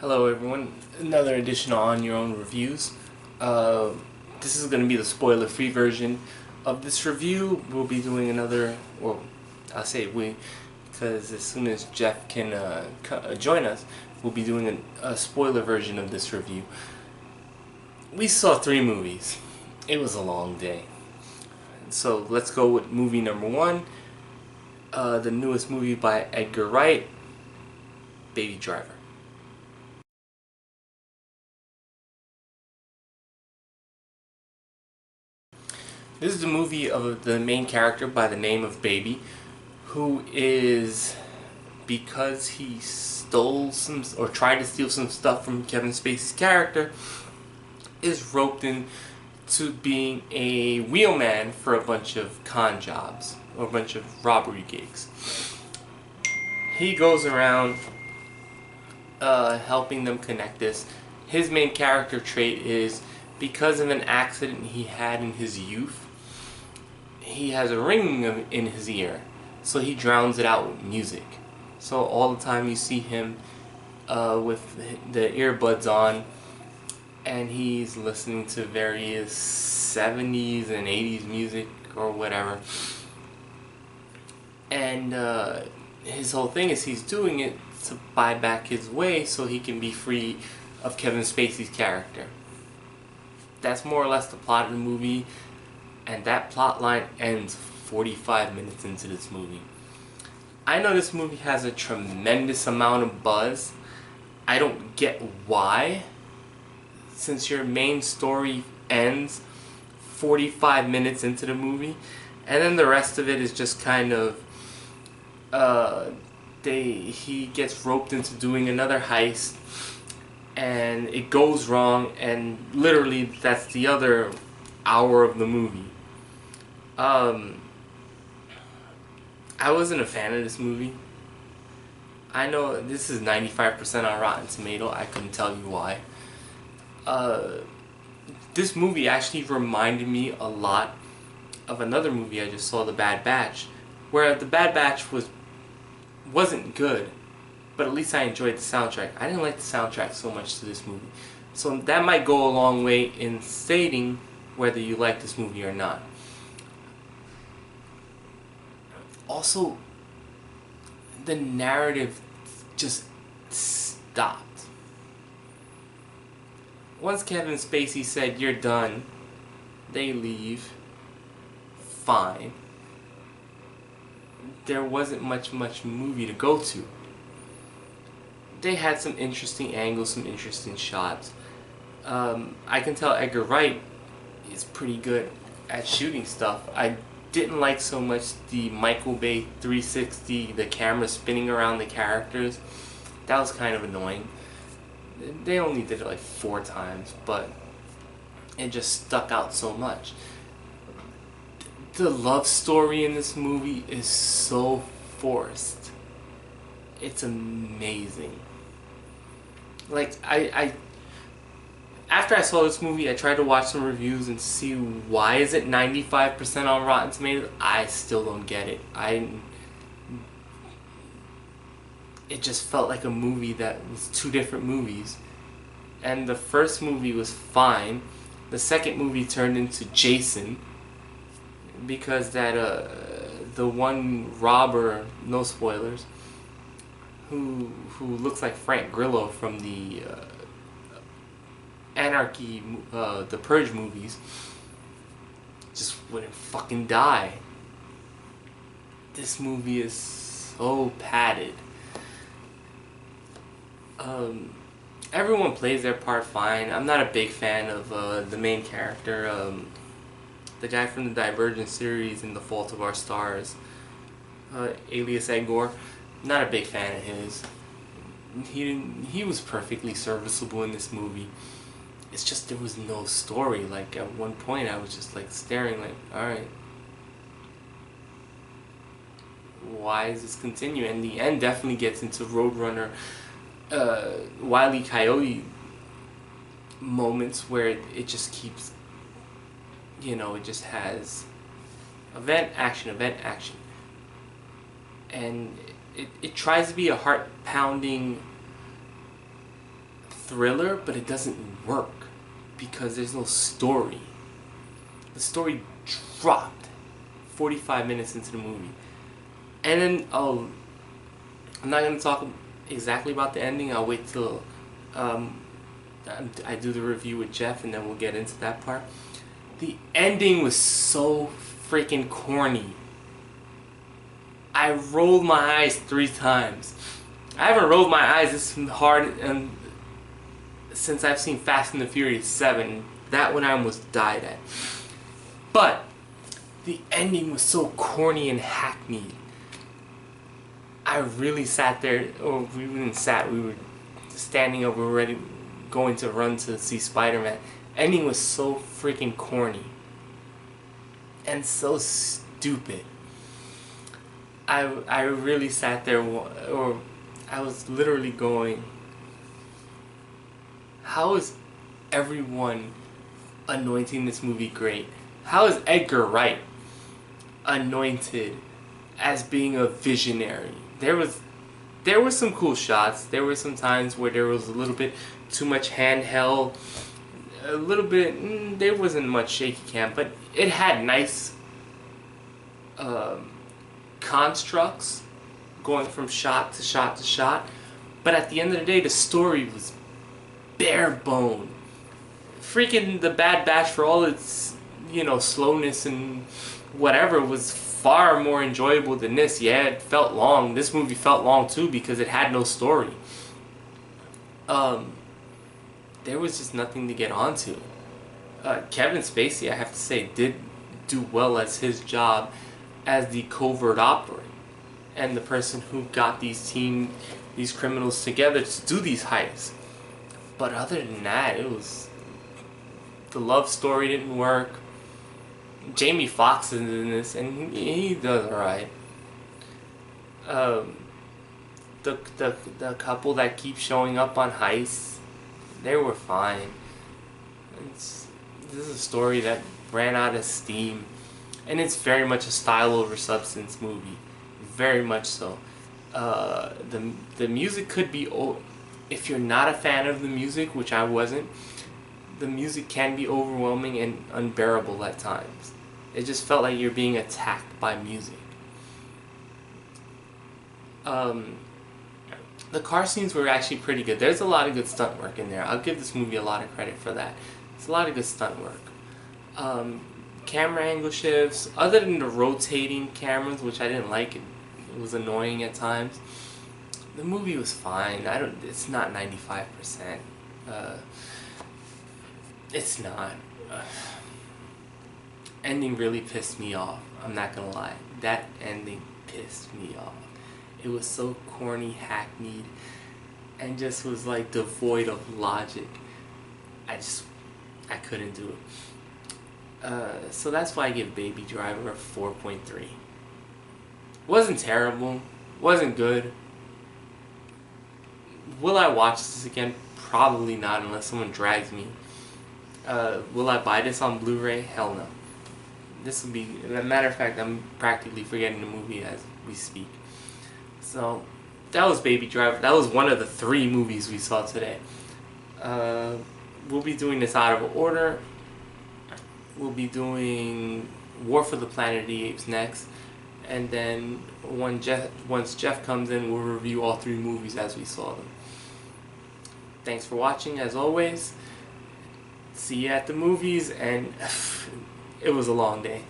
Hello everyone, another edition of On Your Own Reviews. This is going to be the spoiler-free version of this review. We'll be doing another, well, I'll say we, because as soon as Jeff can join us, we'll be doing a spoiler version of this review. We saw 3 movies. It was a long day. So let's go with movie number 1, the newest movie by Edgar Wright, Baby Driver. This is a movie of the main character by the name of Baby, who is, because he stole some, or tried to steal some stuff from Kevin Spacey's character, is roped into being a wheelman for a bunch of con jobs, or a bunch of robbery gigs. He goes around helping them connect this. His main character trait is, because of an accident he had in his youth, he has a ring in his ear, so he drowns it out with music. So all the time you see him with the earbuds on, and he's listening to various 70s and 80s music or whatever. And his whole thing is he's doing it to buy back his way so he can be free of Kevin Spacey's character. That's more or less the plot of the movie, and that plot line ends 45 minutes into this movie. I know this movie has a tremendous amount of buzz. I don't get why, since your main story ends 45 minutes into the movie, and then the rest of it is just kind of he gets roped into doing another heist, and it goes wrong, and literally that's the other hour of the movie. I wasn't a fan of this movie. I know this is 95% on Rotten Tomato. I couldn't tell you why. This movie actually reminded me a lot of another movie I just saw, The Bad Batch, where The Bad Batch wasn't good, but at least I enjoyed the soundtrack. I didn't like the soundtrack so much to this movie. So that might go a long way in stating whether you like this movie or not. Also, the narrative just stopped. Once Kevin Spacey said, "You're done," they leave. Fine. There wasn't much movie to go to. They had some interesting angles, some interesting shots. I can tell Edgar Wright is pretty good at shooting stuff. I didn't like so much the Michael Bay 360, the camera spinning around the characters. That was kind of annoying. They only did it like 4 times, but it just stuck out so much. The love story in this movie is so forced. It's amazing. Like, after I saw this movie, I tried to watch some reviews and see why is it 95% on Rotten Tomatoes. I still don't get it. It just felt like a movie that was 2 different movies. And the first movie was fine. The second movie turned into Jason, because that the one robber, no spoilers, who looks like Frank Grillo from the Anarchy, the Purge movies, just wouldn't fucking die. This movie is so padded. Everyone plays their part fine. I'm not a big fan of the main character, the guy from the Divergent series in The Fault of Our Stars, alias Edgar. Not a big fan of his. He was perfectly serviceable in this movie. It's just there was no story. Like, at one point I was just like staring like, alright, why is this continuing? And the end definitely gets into Roadrunner, Wile E. Coyote moments where it just keeps, it just has event, action, and it tries to be a heart-pounding thriller, but it doesn't work because there's no story. The story dropped 45 minutes into the movie. And then, I'm not going to talk exactly about the ending. I'll wait till I do the review with Jeff, and then we'll get into that part. The ending was so freaking corny. I rolled my eyes 3 times. I haven't rolled my eyes this hard since I've seen Fast and the Furious 7. That one I almost died at. But the ending was so corny and hackneyed. I really sat there, or we didn't sat, we were standing up, we were ready, going to run to see Spider-Man. Ending was so freaking corny. And so stupid. I really sat there, or I was literally going, how is everyone anointing this movie great? How is Edgar Wright anointed as being a visionary? There were some cool shots. There were some times where there was a little bit too much handheld, a little bit, there wasn't much shaky cam, but it had nice constructs going from shot to shot to shot. But at the end of the day, the story was bare bone. Freaking The Bad Batch, for all its, slowness and whatever, was far more enjoyable than this. Yeah, it felt long. This movie felt long too because it had no story. There was just nothing to get onto. Kevin Spacey, I have to say, did do well as his job as the covert operator and the person who got these criminals together to do these heists. But other than that, the love story didn't work. Jamie Foxx is in this, and he does alright. The couple that keep showing up on heists, they were fine. This is a story that ran out of steam, and it's very much a style over substance movie, very much so. The music could be, if you're not a fan of the music, which I wasn't, the music can be overwhelming and unbearable at times. It just felt like you're being attacked by music. The car scenes were actually pretty good. There's a lot of good stunt work in there. I'll give this movie a lot of credit for that. It's a lot of good stunt work. Camera angle shifts, other than the rotating cameras, which I didn't like, it was annoying at times. The movie was fine. It's not 95%. It's not. Ending really pissed me off. I'm not gonna lie. That ending pissed me off. It was so corny, hackneyed, and just was like devoid of logic. I couldn't do it. So that's why I give Baby Driver a 4.3. Wasn't terrible. Wasn't good. Will I watch this again? Probably not, unless someone drags me. Will I buy this on Blu-ray? Hell no. This will be, as a matter of fact, I'm practically forgetting the movie as we speak. So, that was Baby Driver. That was one of the 3 movies we saw today. We'll be doing this out of order. We'll be doing War for the Planet of the Apes next. And then once Jeff comes in, we'll review all 3 movies as we saw them. Thanks for watching, as always. See you at the movies, and it was a long day.